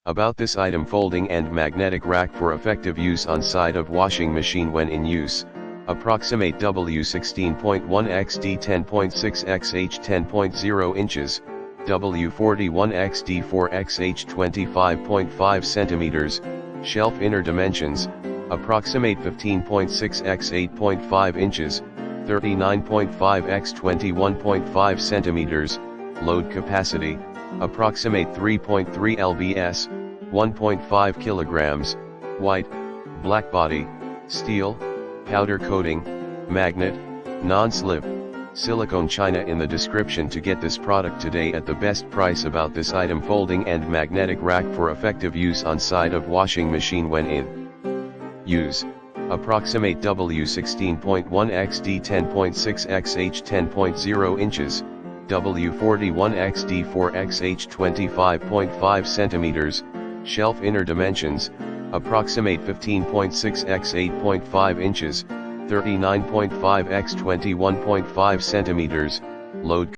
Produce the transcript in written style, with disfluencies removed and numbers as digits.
About this item: folding and magnetic rack for effective use on side of washing machine when in use. Approximate W16.1XD10.6XH 10.0 inches, W41XD4XH 25.5 centimeters, shelf inner dimensions, approximate 15.6x 8.5 inches, 39.5x 21.5 centimeters, load capacity, approximate 3.3 lbs, 1.5 kilograms, white, black body, steel, powder coating, magnet, non-slip, silicone. China in the description to get this product today at the best price. About this item: folding and magnetic rack for effective use on side of washing machine when in use. Approximate W16.1XD 10.6XH 10.0 inches, W41XD4XH 25.5 centimeters, shelf inner dimensions, approximate 15.6x 8.5 inches, 39.5x 21.5 centimeters, load